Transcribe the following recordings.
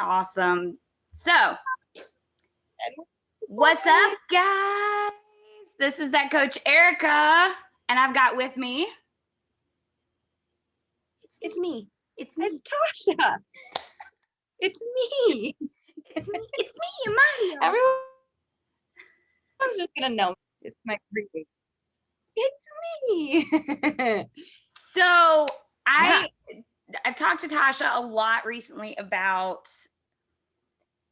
Awesome. So, what's up, guys? This is that Coach Erica, and I've got with me. It's me. It's me. It's Tasha. It's me. It's me. It's me, Mario. Everyone's just gonna know it's my greeting. It's me. So I've talked to Tasha a lot recently about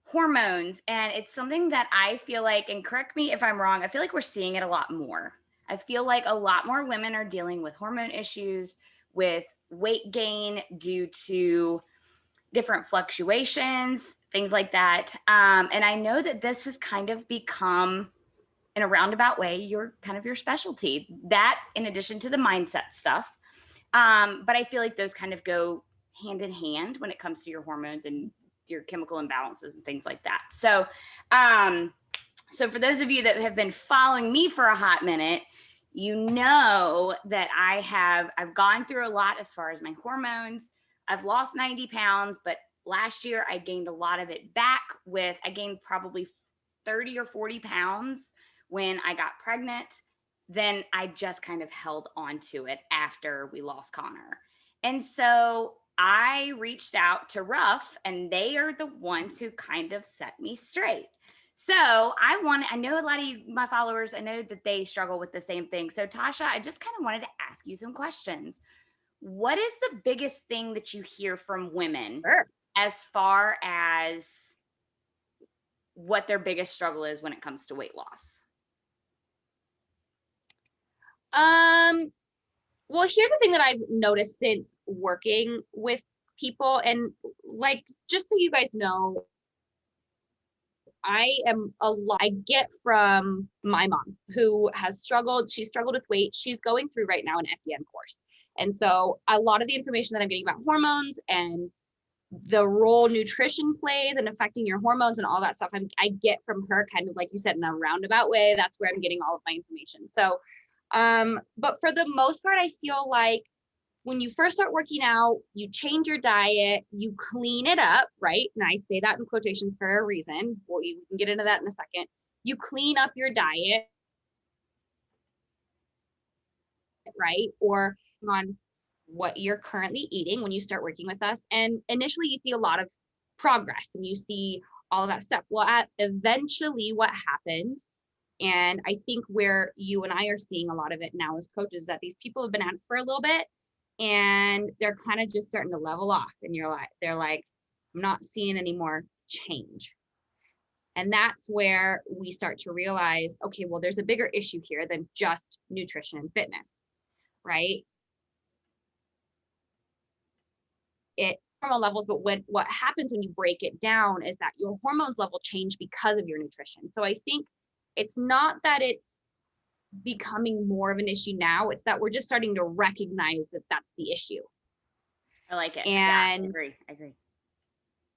hormones, and it's something that I feel like, and correct me if I'm wrong, I feel like we're seeing it a lot more. I feel like a lot more women are dealing with hormone issues, with weight gain due to different fluctuations, things like that. And I know that this has kind of become, in a roundabout way, your specialty. That, in addition to the mindset stuff. But I feel like those kind of go hand in hand when it comes to your hormones and your chemical imbalances and things like that. So, so for those of you that have been following me for a hot minute, you know that I've gone through a lot as far as my hormones. I've lost 90 pounds, but last year I gained a lot of it back I gained probably 30 or 40 pounds when I got pregnant. Then I just kind of held on to it after we lost Connor. And so I reached out to Ruff, and they are the ones who kind of set me straight. So I know a lot of my followers, I know that they struggle with the same thing. So Tasha, I just kind of wanted to ask you some questions. What is the biggest thing that you hear from women as far as what their biggest struggle is when it comes to weight loss? Well, here's the thing that I've noticed since working with people, and like, just so you guys know, I get from my mom, who has struggled. She struggled with weight. She's going through right now an FDN course. And so a lot of the information that I'm getting about hormones and the role nutrition plays and affecting your hormones and all that stuff, I get from her, kind of like you said, in a roundabout way. That's where I'm getting all of my information. So, but for the most part, I feel like when you first start working out, you change your diet, you clean it up, right? And I say that in quotations for a reason. Well, we can get into that in a second. You clean up your diet, right? Or on what you're currently eating when you start working with us. And initially you see a lot of progress and you see all of that stuff. Well, eventually what happens, and I think where you and I are seeing a lot of it now as coaches, that these people have been at it for a little bit and they're kind of just starting to level off, and they're like, I'm not seeing any more change. And that's where we start to realize, okay, well, there's a bigger issue here than just nutrition and fitness, right? It hormone levels, but what happens when you break it down is that your hormones level change because of your nutrition. So I think it's not that it's becoming more of an issue now, it's that we're just starting to recognize that that's the issue. I like it. And yeah, I agree.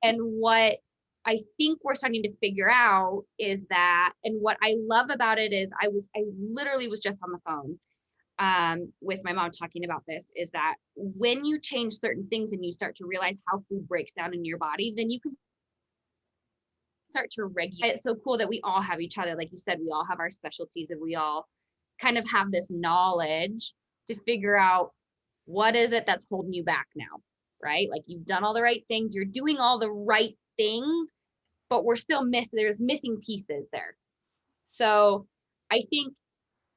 And what I think we're starting to figure out is that, and what I love about it is I literally was just on the phone with my mom talking about this, is that when you change certain things and you start to realize how food breaks down in your body, then you can start to regulate. It's so cool that we all have each other. Like you said, we all have our specialties, and we all kind of have this knowledge to figure out what is it that's holding you back now, right? Like, you've done all the right things, you're doing all the right things, but we're still there's missing pieces there. So I think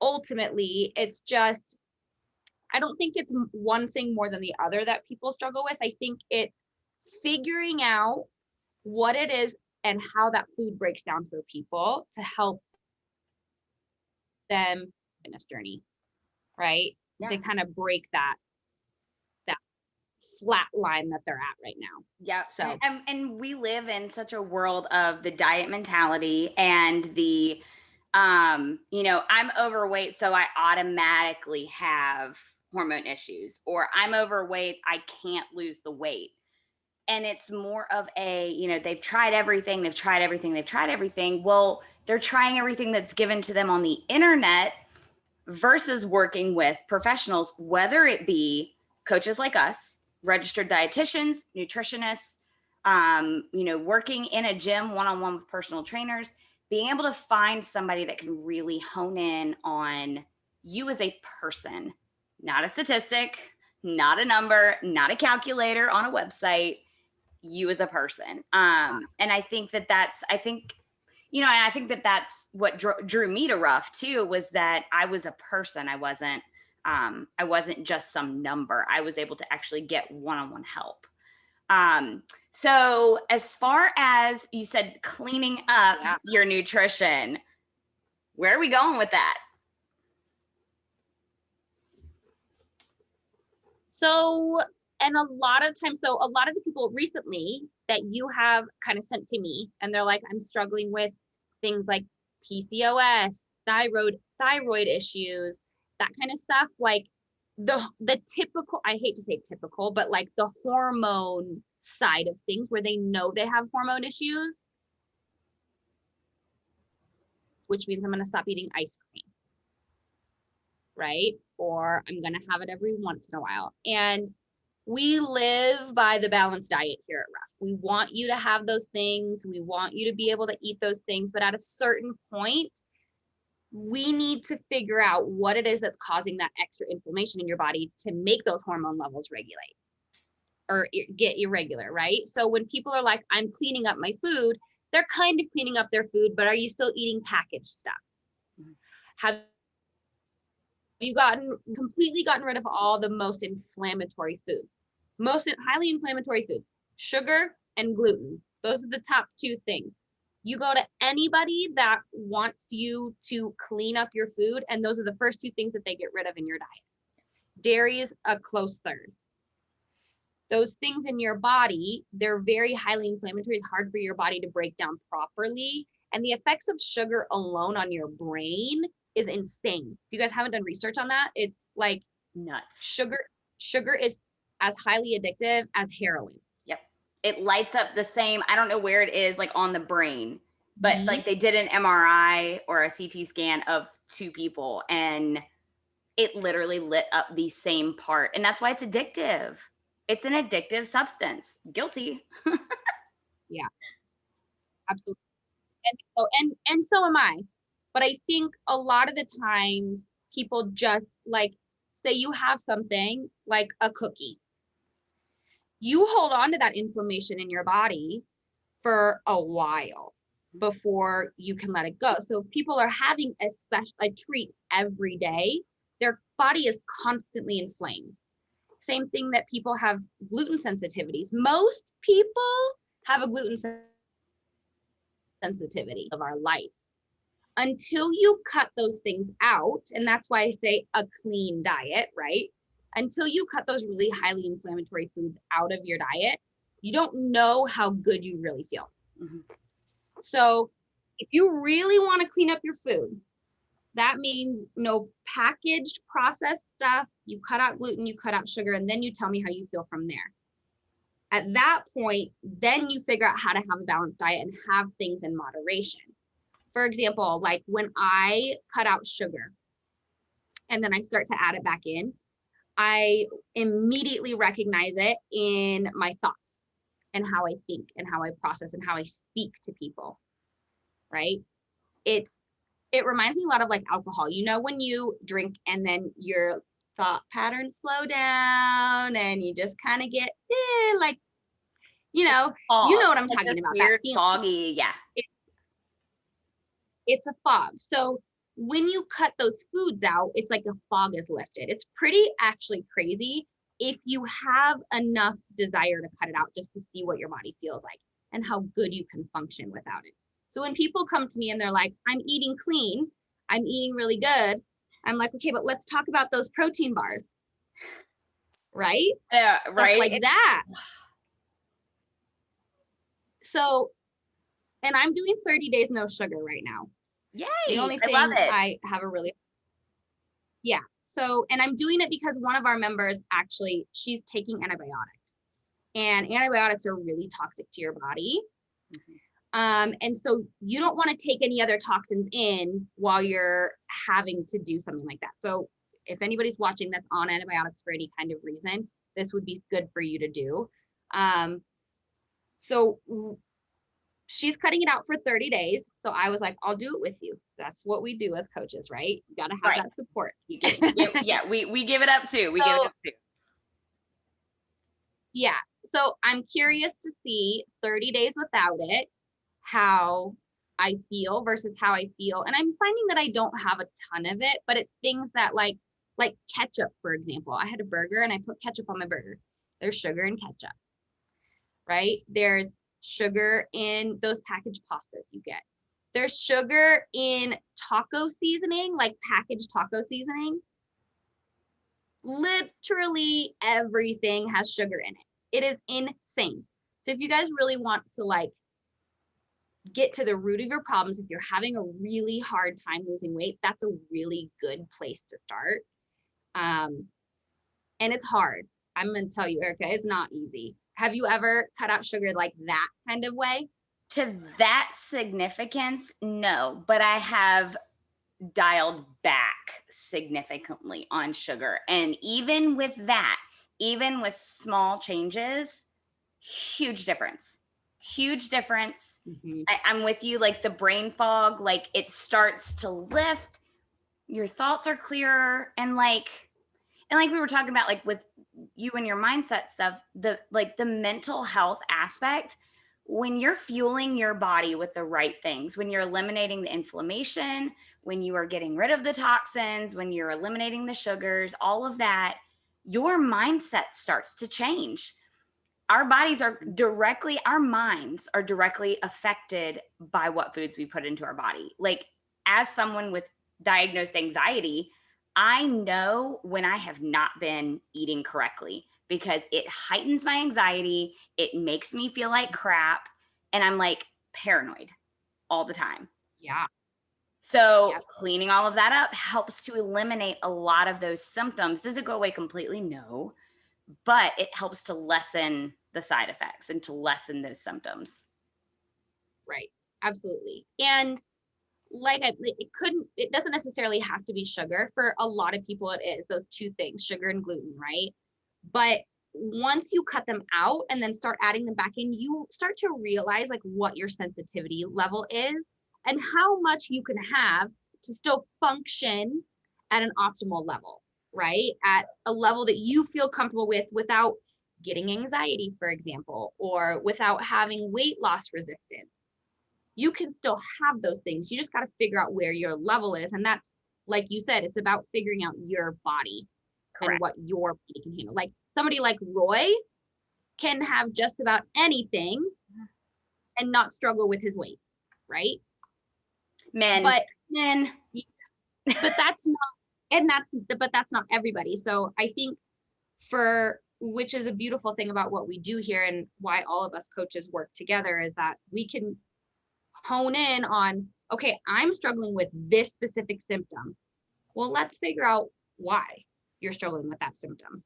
ultimately it's just, I don't think it's one thing more than the other that people struggle with. I think it's figuring out what it is and how that food breaks down for people to help them in this journey, right? Yeah. To kind of break that flat line that they're at right now. Yeah. So, and we live in such a world of the diet mentality and the, I'm overweight, so I automatically have hormone issues, or I'm overweight, I can't lose the weight. And it's more of a, they've tried everything. Well, they're trying everything that's given to them on the internet versus working with professionals, whether it be coaches like us, registered dietitians, nutritionists, working in a gym one-on-one with personal trainers, being able to find somebody that can really hone in on you as a person, not a statistic, not a number, not a calculator on a website, you as a person. And I think that's what drew me to Rough too, was that I was a person. I wasn't just some number. I was able to actually get one-on-one help. So as far as you said, cleaning up your nutrition, where are we going with that? So, and a lot of times, so a lot of the people recently that you have kind of sent to me, and they're like, I'm struggling with things like PCOS, thyroid issues, that kind of stuff. Like the typical, I hate to say typical, but like the hormone side of things where they know they have hormone issues, which means I'm going to stop eating ice cream, right? Or I'm going to have it every once in a while. And we live by the balanced diet here at Rough. We want you to have those things. We want you to be able to eat those things. But at a certain point, we need to figure out what it is that's causing that extra inflammation in your body to make those hormone levels regulate or get irregular, right? So when people are like, I'm cleaning up my food, they're kind of cleaning up their food, but are you still eating packaged stuff? Mm-hmm. Have you completely gotten rid of all the most inflammatory foods? Most highly inflammatory foods, sugar and gluten. Those are the top two things. You go to anybody that wants you to clean up your food, and those are the first two things that they get rid of in your diet. Dairy is a close third. Those things in your body, they're very highly inflammatory. It's hard for your body to break down properly. And the effects of sugar alone on your brain is insane. If you guys haven't done research on that, it's like nuts. Sugar is as highly addictive as heroin. Yep. It lights up the same, I don't know where it is, like on the brain, but like they did an MRI or a CT scan of two people and it literally lit up the same part. And that's why it's addictive. It's an addictive substance. Guilty. Yeah, absolutely. And so am I. But I think a lot of the times people just like, say you have something like a cookie. You hold on to that inflammation in your body for a while before you can let it go. So if people are having a treat every day, their body is constantly inflamed. Same thing that people have gluten sensitivities. Most people have a gluten sensitivity of our life. Until you cut those things out, and that's why I say a clean diet, right? Until you cut those really highly inflammatory foods out of your diet, you don't know how good you really feel. Mm-hmm. So if you really want to clean up your food, that means no packaged processed stuff. You cut out gluten, you cut out sugar, and then you tell me how you feel from there. At that point, then you figure out how to have a balanced diet and have things in moderation. For example, like when I cut out sugar and then I start to add it back in, I immediately recognize it in my thoughts and how I think and how I process and how I speak to people, right? It reminds me a lot of like alcohol. You know, when you drink and then your thought patterns slow down and you just kind of get like, you know what I'm talking about. Weird, foggy, yeah. It's a fog. So when you cut those foods out, it's like the fog is lifted. It's pretty actually crazy if you have enough desire to cut it out just to see what your body feels like and how good you can function without it. So when people come to me and they're like, I'm eating clean, I'm eating really good, I'm like, okay, but let's talk about those protein bars. Right? Yeah, right. Stuff like that. So, and I'm doing 30 days no sugar right now. Yay! The only thing I have so, and I'm doing it because one of our members actually, she's taking antibiotics, and antibiotics are really toxic to your body. Mm-hmm. And so you don't want to take any other toxins in while you're having to do something like that. So if anybody's watching that's on antibiotics for any kind of reason, this would be good for you to do. So she's cutting it out for 30 days. So I was like, I'll do it with you. That's what we do as coaches, right? You got to have Right. that support. Yeah, we give it up too. We give it So up too. yeah. So I'm curious to see 30 days without it, how I feel versus how I feel. And I'm finding that I don't have a ton of it, but it's things that like ketchup, for example. I had a burger and I put ketchup on my burger. There's sugar in ketchup, right? There's sugar in those packaged pastas you get. There's sugar in taco seasoning, like packaged taco seasoning. Literally everything has sugar in it. It is insane. So if you guys really want to like get to the root of your problems, if you're having a really hard time losing weight, that's a really good place to start. And it's hard. I'm going to tell you, Erica, it's not easy. Have you ever cut out sugar like that kind of way? To that significance, no, but I have dialed back significantly on sugar. And even with that, even with small changes, huge difference. Huge difference. Mm-hmm. I'm with you, like the brain fog, like it starts to lift, your thoughts are clearer, and like we were talking about, like with you and your mindset stuff, the mental health aspect, when you're fueling your body with the right things, when you're eliminating the inflammation, when you are getting rid of the toxins, when you're eliminating the sugars, all of that, your mindset starts to change. Our minds are directly affected by what foods we put into our body. Like, as someone with diagnosed anxiety, I know when I have not been eating correctly because it heightens my anxiety. It makes me feel like crap. And I'm like paranoid all the time. Yeah. So Yep. cleaning all of that up helps to eliminate a lot of those symptoms. Does it go away completely? No, but it helps to lessen the side effects and to lessen those symptoms. Right. Absolutely. And like it doesn't necessarily have to be sugar. For a lot of people, it is those two things, sugar and gluten, right? But once you cut them out and then start adding them back in, you start to realize like what your sensitivity level is and how much you can have to still function at an optimal level, right? At a level that you feel comfortable with without getting anxiety, for example, or without having weight loss resistance. You can still have those things. You just got to figure out where your level is. And that's, like you said, it's about figuring out your body. Correct. And what your body can handle. Like somebody like Roy can have just about anything and not struggle with his weight, right? But that's not everybody. So I think which is a beautiful thing about what we do here and why all of us coaches work together, is that we can hone in on, okay, I'm struggling with this specific symptom. Well, let's figure out why you're struggling with that symptom,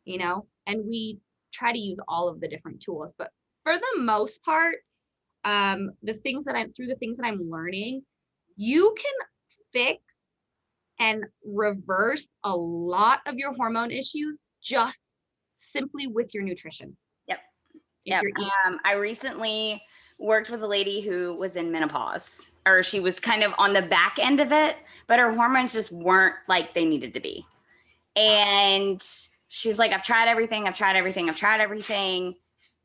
and we try to use all of the different tools. But for the most part, the things that I'm learning, you can fix and reverse a lot of your hormone issues just simply with your nutrition. Yep. I recently worked with a lady who was in menopause, or she was kind of on the back end of it, but her hormones just weren't like they needed to be. And she's like, I've tried everything.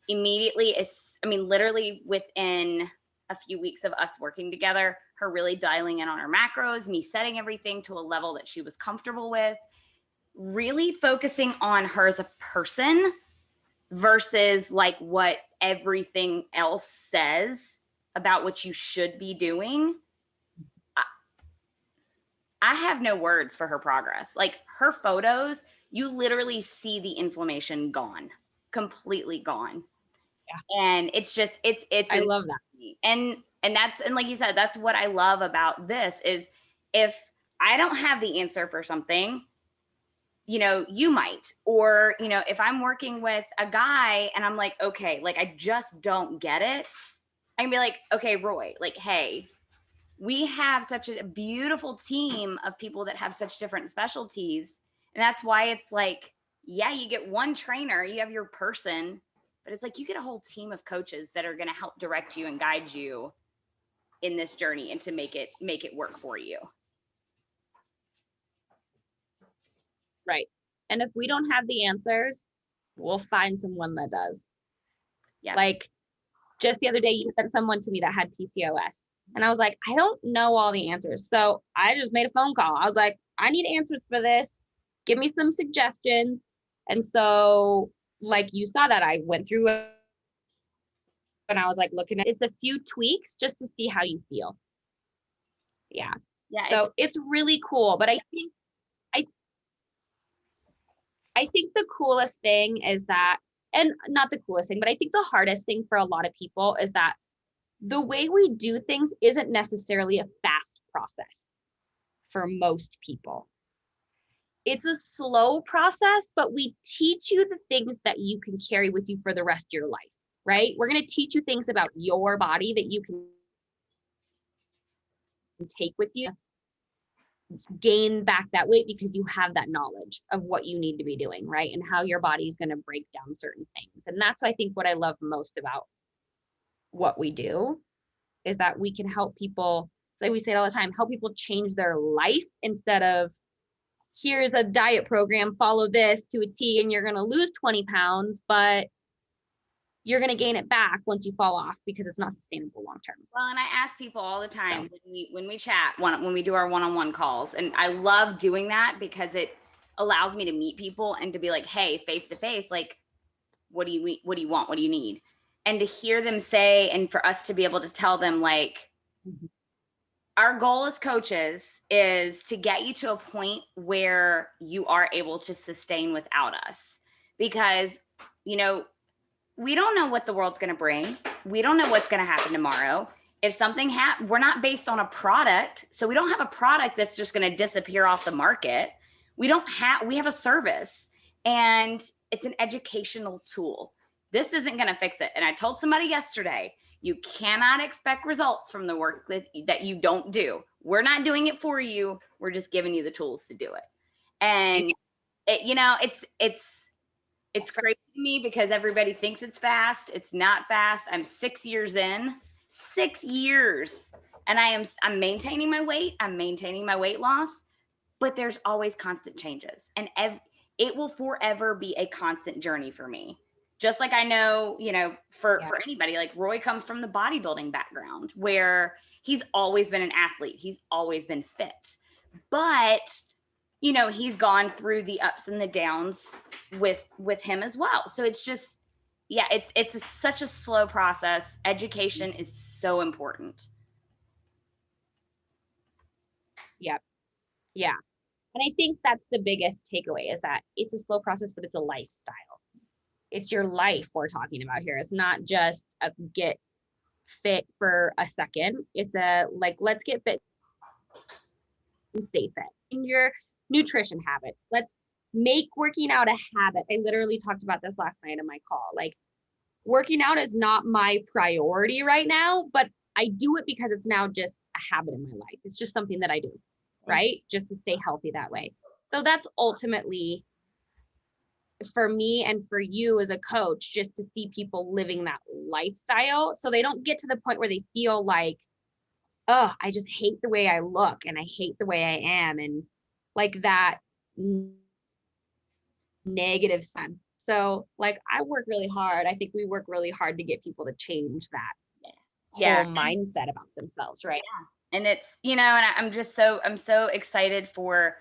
Immediately, literally within a few weeks of us working together, her really dialing in on her macros, me setting everything to a level that she was comfortable with, really focusing on her as a person versus like what everything else says about what you should be doing. I have no words for her progress. Like, her photos, you literally see the inflammation gone, completely gone. Yeah. And it's just, I love that. And like you said, that's what I love about this is, if I don't have the answer for something, you might, or, if I'm working with a guy and I'm like, okay, like I just don't get it, I can be like, okay, Roy, like, hey, we have such a beautiful team of people that have such different specialties. And that's why it's like, yeah, you get one trainer, you have your person, but it's like you get a whole team of coaches that are going to help direct you and guide you in this journey and to make it work for you. Right. And if we don't have the answers, we'll find someone that does. Yeah. Like just the other day, you sent someone to me that had PCOS. And I was like, I don't know all the answers. So I just made a phone call. I was like, I need answers for this. Give me some suggestions. And so like you saw that I went through it and I was like looking at it's a few tweaks just to see how you feel. Yeah. Yeah. So it's really cool. But I think the coolest thing is that, and not the coolest thing, but I think the hardest thing for a lot of people is that the way we do things isn't necessarily a fast process for most people. It's a slow process, but we teach you the things that you can carry with you for the rest of your life, right? We're going to teach you things about your body that you can take with you, gain back that weight because you have that knowledge of what you need to be doing, right? And how your body's going to break down certain things. And that's, I think, what I love most about what we do is that we can help people. So we say it all the time, help people change their life instead of here's a diet program, follow this to a T and you're going to lose 20 pounds, but you're going to gain it back once you fall off because it's not sustainable long term. Well, and I ask people all the time when we chat, when we do our one-on-one calls, and I love doing that because it allows me to meet people and to be like, hey, face to face, like, what do you want? What do you need? And to hear them say, and for us to be able to tell them, like, our goal as coaches is to get you to a point where you are able to sustain without us, because, you know, we don't know what the world's going to bring. We don't know what's going to happen tomorrow. If something we're not based on a product. So we don't have a product that's just going to disappear off the market. We have a service, and it's an educational tool. This isn't going to fix it. And I told somebody yesterday, you cannot expect results from the work that you don't do. We're not doing it for you. We're just giving you the tools to do it. And it's crazy to me because everybody thinks it's fast. It's not fast. I'm 6 years in, 6 years, and I'm maintaining my weight. I'm maintaining my weight loss, but there's always constant changes, and it will forever be a constant journey for me. Just like I know, for anybody, like Roy comes from the bodybuilding background where he's always been an athlete. He's always been fit, but he's gone through the ups and the downs with him as well. So it's just, it's such a slow process. Education is so important. Yep. Yeah. And I think that's the biggest takeaway is that it's a slow process, but it's a lifestyle. It's your life we're talking about here. It's not just a get fit for a second. It's let's get fit and stay fit in your nutrition habits. Let's make working out a habit. I literally talked about this last night in my call. Like, working out is not my priority right now, but I do it because it's now just a habit in my life. It's just something that I do, right? Just to stay healthy that way. So that's ultimately for me and for you as a coach, just to see people living that lifestyle so they don't get to the point where they feel like, oh, I just hate the way I look and I hate the way I am, and like that negative sun. So like I work really hard. I think we work really hard to get people to change that whole mindset about themselves, right? Yeah. And it's, and I'm so excited for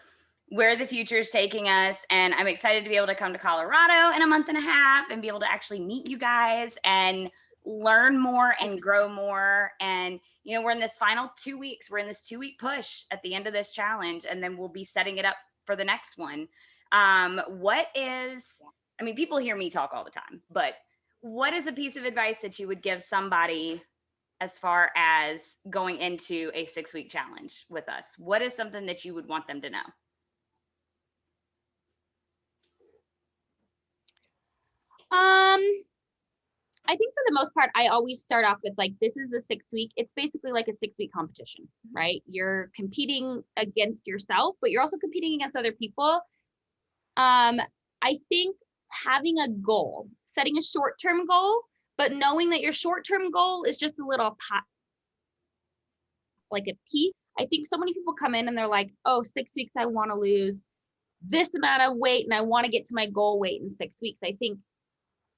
where the future is taking us. And I'm excited to be able to come to Colorado in a month and a half and be able to actually meet you guys and learn more and grow more. And, we're in this final 2 weeks. We're in this 2-week push at the end of this challenge, and then we'll be setting it up for the next one. People hear me talk all the time, but what is a piece of advice that you would give somebody as far as going into a 6-week challenge with us? What is something that you would want them to know? I think for the most part, I always start off with like, this is the 6th week. It's basically like a 6-week competition, right? You're competing against yourself, but you're also competing against other people. I think having a goal, setting a short-term goal, but knowing that your short-term goal is just a little pot, like a piece. I think so many people come in and they're like, oh, 6 weeks, I want to lose this amount of weight and I want to get to my goal weight in 6 weeks. I think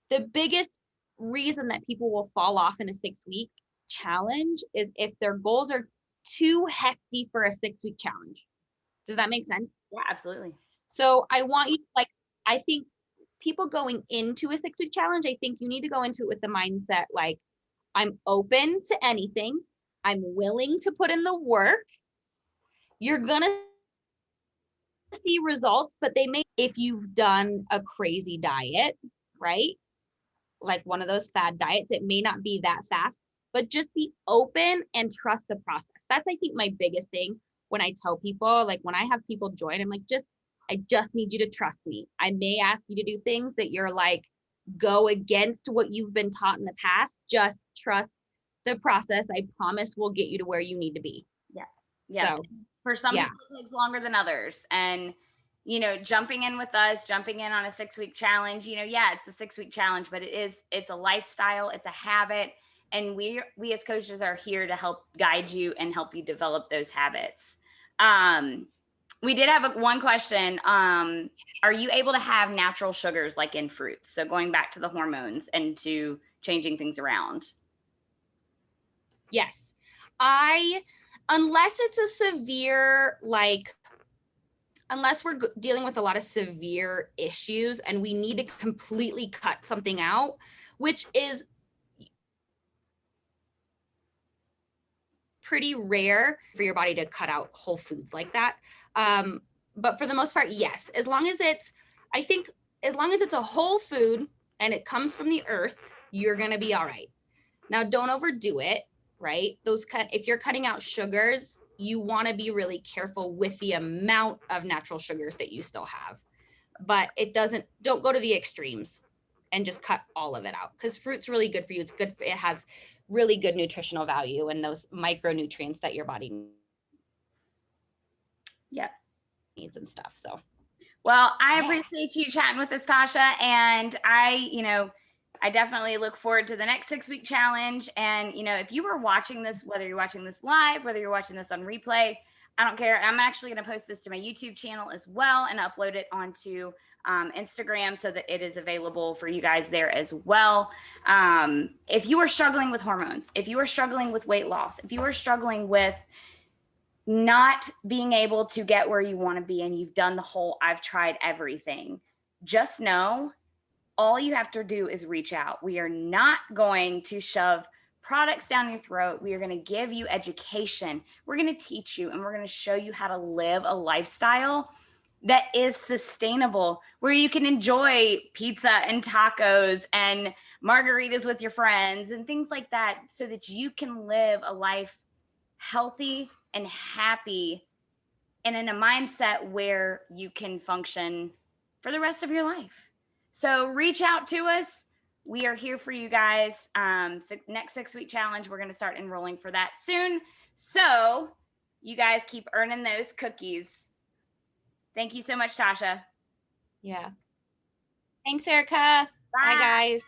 the biggest reason that people will fall off in a 6-week challenge is if their goals are too hefty for a 6-week challenge. Does that make sense? Yeah, absolutely. So I want you, like, I think people going into a 6-week challenge, I think you need to go into it with the mindset, like, I'm open to anything. I'm willing to put in the work. You're going to see results, but they may, if you've done a crazy diet, right? Like one of those fad diets, it may not be that fast, but just be open and trust the process. That's, I think, my biggest thing when I tell people, like when I have people join, I'm like, I just need you to trust me. I may ask you to do things that you're like, go against what you've been taught in the past. Just trust the process. I promise we'll get you to where you need to be. Yeah. Yeah. So, for some people, it takes longer than others. And, you know, jumping in with us, jumping in on a 6-week challenge, you know, yeah, it's a 6-week challenge, but it's a lifestyle, it's a habit. And we as coaches are here to help guide you and help you develop those habits. We did have one question. Are you able to have natural sugars like in fruits? So going back to the hormones and to changing things around. Yes. Unless it's a severe, like, unless we're dealing with a lot of severe issues and we need to completely cut something out, which is pretty rare for your body to cut out whole foods like that. But for the most part, yes, as long as it's a whole food and it comes from the earth, you're going to be all right. Now, don't overdo it, right? If you're cutting out sugars, you want to be really careful with the amount of natural sugars that you still have. But don't go to the extremes and just cut all of it out, because fruit's really good for you. It has really good nutritional value and those micronutrients that your body needs and stuff. So, well, I appreciate you chatting with us, Tasha. And I definitely look forward to the next 6-week challenge. And, you know, if you were watching this, whether you're watching this live, whether you're watching this on replay, I don't care. I'm actually going to post this to my YouTube channel as well and upload it onto Instagram so that it is available for you guys there as well. If you are struggling with hormones, if you are struggling with weight loss, if you are struggling with not being able to get where you want to be and you've done the whole I've tried everything, just know all you have to do is reach out. We are not going to shove products down your throat. We are going to give you education. We're going to teach you and we're going to show you how to live a lifestyle that is sustainable, where you can enjoy pizza and tacos and margaritas with your friends and things like that, so that you can live a life healthy and happy and in a mindset where you can function for the rest of your life. So reach out to us. We are here for you guys. Next 6-week challenge, we're going to start enrolling for that soon. So you guys keep earning those cookies. Thank you so much, Tasha. Yeah. Thanks, Erica. Bye, guys.